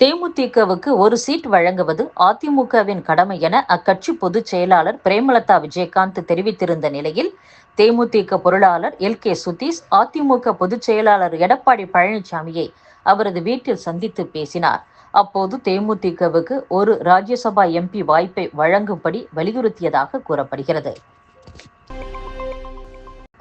தேமுதிகவுக்கு ஒரு சீட் வழங்குவது அதிமுகவின் கடமை என அக்கட்சி பொதுச் செயலாளர் பிரேமலதா விஜயகாந்த் தெரிவித்திருந்த நிலையில், தேமுதிக பொருளாளர் எல்.கே. சுதீஷ் அதிமுக பொதுச் செயலாளர் எடப்பாடி பழனிசாமியை அவரது வீட்டில் சந்தித்து பேசினார். அப்போது தேமுதிகவுக்கு ஒரு ராஜ்யசபா எம்பி வாய்ப்பை வழங்கும்படி வலியுறுத்தியதாக கூறப்படுகிறது.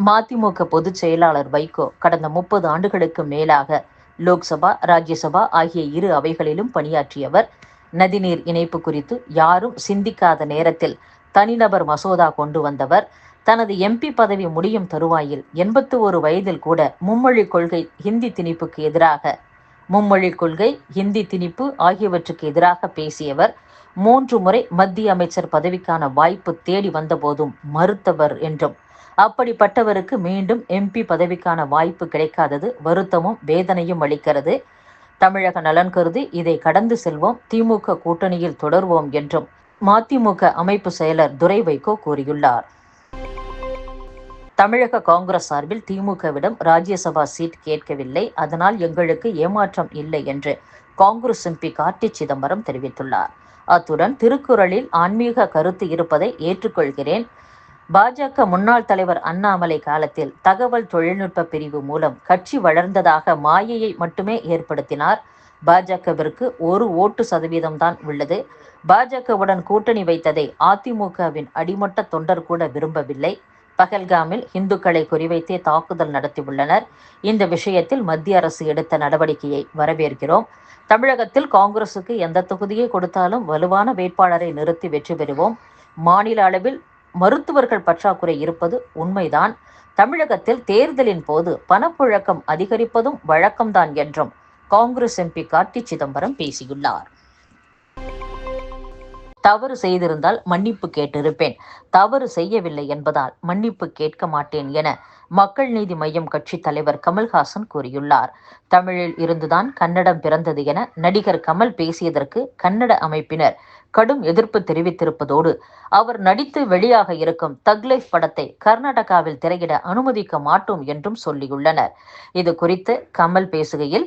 மதிமுக பொதுச் செயலாளர் வைகோ கடந்த 30 ஆண்டுகளுக்கு மேலாக லோக்சபா, ராஜ்யசபா ஆகிய இரு அவைகளிலும் பணியாற்றியவர். நதிநீர் இணைப்பு குறித்து யாரும் சிந்திக்காத நேரத்தில் தனிநபர் மசோதா கொண்டு வந்தவர். தனது எம்பி பதவி முடியும் தருவாயில் 81 வயதில் கூட மும்மொழி கொள்கை, ஹிந்தி திணிப்புக்கு எதிராக மும்மொழி கொள்கை, ஹிந்தி திணிப்பு ஆகியவற்றுக்கு எதிராக பேசியவர். 3 முறை மத்திய அமைச்சர் பதவிக்கான வாய்ப்பு தேடி வந்தபோதும் மறுத்தவர் என்றும், அப்படிப்பட்டவருக்கு மீண்டும் எம்பி பதவிக்கான வாய்ப்பு கிடைக்காதது வருத்தமும் வேதனையும் அளிக்கிறது. தமிழக நலன் கருதி இதை கடந்து செல்வோம், திமுக கூட்டணியில் தொடர்வோம் என்றும் மதிமுக அமைப்பு செயலர் துரை வைகோ கூறியுள்ளார். தமிழக காங்கிரஸ் சார்பில் திமுகவிடம் ராஜ்யசபா சீட் கேட்கவில்லை, அதனால் எங்களுக்கு ஏமாற்றம் இல்லை என்று காங்கிரஸ் எம்பி கார்த்தி சிதம்பரம் தெரிவித்துள்ளார். அத்துடன் திருக்குறளில் ஆன்மீக கருத்து இருப்பதை ஏற்றுக்கொள்கிறேன். பாஜக முன்னாள் தலைவர் அண்ணாமலை காலத்தில் தகவல் தொழில்நுட்ப பிரிவு மூலம் கட்சி வளர்ந்ததாக மாயையை மட்டுமே ஏற்படுத்தினார். பாஜகவிற்கு 1 ஓட்டு சதவீதம் தான் உள்ளது. பாஜகவுடன் கூட்டணி வைத்ததை அதிமுகவின் அடிமட்ட தொண்டர் கூட விரும்பவில்லை. பகல்காமில் இந்துக்களை குறிவைத்தே தாக்குதல் நடத்தியுள்ளனர். இந்த விஷயத்தில் மத்திய அரசு எடுத்த நடவடிக்கையை வரவேற்கிறோம். தமிழகத்தில் காங்கிரசுக்கு எந்த தொகுதியை கொடுத்தாலும் வலுவான வேட்பாளரை நிறுத்தி வெற்றி பெறுவோம். மாநில அளவில் மருத்துவர்கள் பற்றாக்குறை இருப்பது உண்மைதான். தமிழகத்தில் தேர்தலின் போது பணப்புழக்கம் அதிகரிப்பதும் வழக்கம்தான் என்றும் காங்கிரஸ் எம்பி கார்த்தி சிதம்பரம் பேசியுள்ளார். தவறு செய்திருந்தால் மன்னிப்பு கேட்டிருப்பேன், தவறு செய்யவில்லை என்பதால் மன்னிப்பு கேட்க மாட்டேன் என மக்கள் நீதி மய்யம் கட்சி தலைவர் கமல்ஹாசன் கூறியுள்ளார். தமிழில் இருந்துதான் கன்னடம் பிறந்தது என நடிகர் கமல் பேசியதற்கு கன்னட அமைப்பினர் கடும் எதிர்ப்பு தெரிவித்திருப்பதோடு, அவர் நடித்து வெளியாக இருக்கும் தக் லைஃப் படத்தை கர்நாடகாவில் திரையிட அனுமதிக்க மாட்டோம் என்றும் சொல்லியுள்ளனர். இது குறித்து கமல் பேசுகையில்,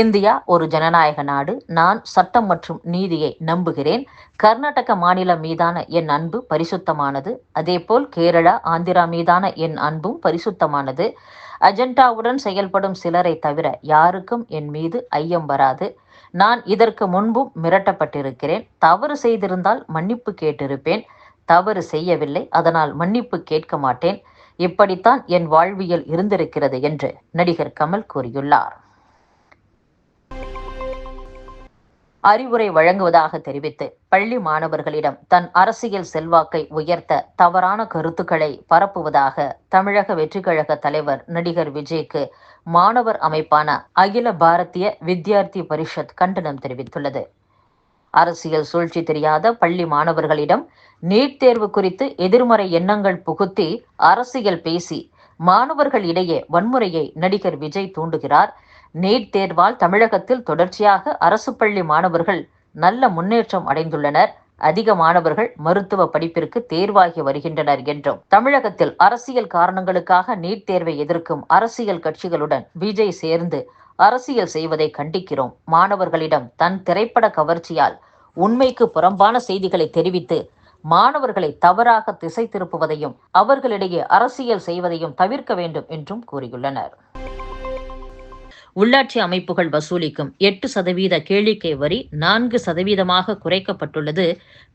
இந்தியா ஒரு ஜனநாயக நாடு. நான் சட்டம் மற்றும் நீதியை நம்புகிறேன். கர்நாடக மாநிலம் மீதான என் அன்பு பரிசுத்தமானது. அதேபோல் கேரளா, ஆந்திரா மீதான என் அன்பும் பரிசுத்தமானது. அஜெண்டாவுடன் செயல்படும் சிலரை தவிர யாருக்கும் என் மீது ஐயம் வராது. நான் இதற்கு முன்பும் மிரட்டப்பட்டிருக்கிறேன். தவறு செய்திருந்தால் மன்னிப்பு கேட்டிருப்பேன். தவறு செய்யவில்லை, அதனால் மன்னிப்பு கேட்க மாட்டேன். இப்படித்தான் என் வாழ்வியல் இருந்திருக்கிறது என்று நடிகர் கமல் கூறியுள்ளார். அறிவுரை வழங்குவதாக தெரிவித்து பள்ளி மாணவர்களிடம் தன் அரசியல் செல்வாக்கை உயர்த்த தவறான கருத்துக்களை பரப்புவதாக தமிழக வெற்றிக்கழக தலைவர் நடிகர் விஜய்க்கு மாணவர் அமைப்பான அகில பாரதிய வித்யார்த்தி பரிஷத் கண்டனம் தெரிவித்துள்ளது. அரசியல் சூழ்ச்சி தெரியாத பள்ளி மாணவர்களிடம் நீட் தேர்வு குறித்து எதிர்மறை எண்ணங்கள் புகுத்தி அரசியல் பேசி மாணவர்கள் இடையே வன்முறையை நடிகர் விஜய் தூண்டுகிறார். நீட் தேர்வால் தமிழகத்தில் தொடர்ச்சியாக அரசு பள்ளி மாணவர்கள் நல்ல முன்னேற்றம் அடைந்துள்ளனர். அதிக மாணவர்கள் மருத்துவ படிப்பிற்கு தேர்வாகி வருகின்றனர் என்றும், தமிழகத்தில் அரசியல் காரணங்களுக்காக நீட் தேர்வை எதிர்க்கும் அரசியல் கட்சிகளுடன் விஜய் சேர்ந்து அரசியல் செய்வதை கண்டிக்கிறோம். மாணவர்களிடம் தன் திரைப்பட கவர்ச்சியால் உண்மைக்கு புறம்பான செய்திகளை தெரிவித்து மாணவர்களை தவறாக திசை திருப்புவதையும் அவர்களிடையே அரசியல் செய்வதையும் தவிர்க்க வேண்டும் என்றும் கூறியுள்ளனர். உள்ளாட்சி அமைப்புகள் வசூலிக்கும் 8% கேளிக்கை வரி 4% குறைக்கப்பட்டுள்ளது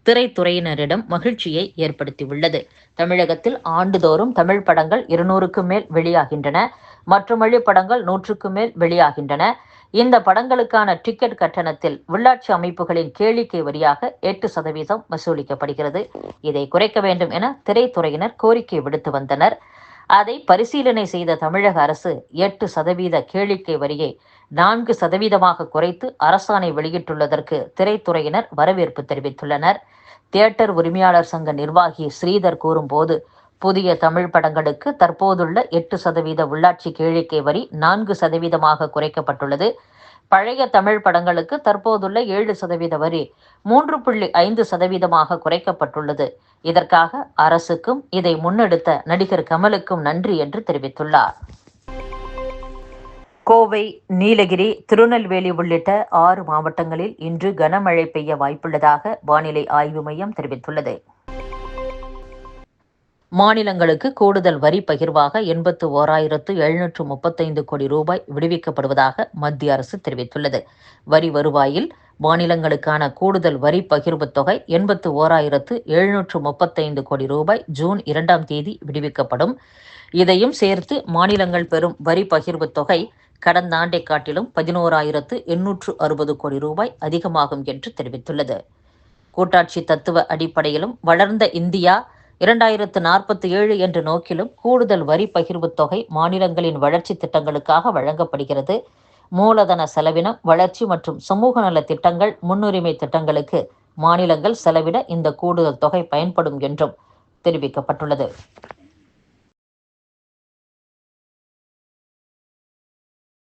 திரைத்துறையினரிடம் மகிழ்ச்சியை ஏற்படுத்தியுள்ளது. தமிழகத்தில் ஆண்டுதோறும் தமிழ் படங்கள் 200க்கும் மேல் வெளியாகின்றன. மற்ற மொழி படங்கள் 100க்கும் மேல் வெளியாகின்றன. இந்த படங்களுக்கான டிக்கெட் கட்டணத்தில் உள்ளாட்சி அமைப்புகளின் கேளிக்கை வரியாக 8% வசூலிக்கப்படுகிறது. இதை குறைக்க வேண்டும் என திரைத்துறையினர் கோரிக்கை விடுத்து வந்தனர். அதை பரிசீலனை செய்த தமிழக அரசு 8% கேளிக்கை வரியை 4% குறைத்து அரசாணை வெளியிட்டுள்ளதற்கு திரைத்துறையினர் வரவேற்பு தெரிவித்துள்ளனர். தியேட்டர் உரிமையாளர் சங்க நிர்வாகி ஸ்ரீதர் கூறும்போது, புதிய தமிழ் படங்களுக்கு தற்போதுள்ள 8% உள்ளாட்சி கேளிக்கை வரி 4% குறைக்கப்பட்டுள்ளது. பழைய தமிழ் படங்களுக்கு தற்போதுள்ள 7% வரி 3.5% குறைக்கப்பட்டுள்ளது. இதற்காக அரசுக்கும் இதை முன்னெடுத்த நடிகர் கமலுக்கும் நன்றி என்று தெரிவித்துள்ளார். கோவை, நீலகிரி, திருநெல்வேலி உள்ளிட்ட 6 மாவட்டங்களில் இன்று கனமழை பெய்ய வாய்ப்புள்ளதாக வானிலை ஆய்வு மையம் தெரிவித்துள்ளது. மாநிலங்களுக்கு கூடுதல் வரி பகிர்வாக 81,735 கோடி ரூபாய் விடுவிக்கப்படுவதாக மத்திய அரசு தெரிவித்துள்ளது. வரி வருவாயில் மாநிலங்களுக்கான கூடுதல் வரி பகிர்வு தொகை 81,735 கோடி ரூபாய் ஜூன் 2ஆம் தேதி விடுவிக்கப்படும். இதையும் சேர்த்து மாநிலங்கள் பெறும் வரி பகிர்வு தொகை கடந்த ஆண்டை காட்டிலும் 11,860 கோடி ரூபாய் அதிகமாகும் என்று தெரிவித்துள்ளது. கூட்டாட்சி தத்துவ அடிப்படையிலும் வளர்ந்த இந்தியா 2047 என்ற நோக்கிலும் கூடுதல் வரி பகிர்வு தொகை மாநிலங்களின் வளர்ச்சி திட்டங்களுக்காக வழங்கப்படுகிறது. மூலதன செலவினம், வளர்ச்சி மற்றும் சமூக நல திட்டங்கள், முன்னுரிமை திட்டங்களுக்கு மாநிலங்கள் செலவிட இந்த கூடுதல் தொகை பயன்படும் என்றும் தெரிவிக்கப்பட்டுள்ளது.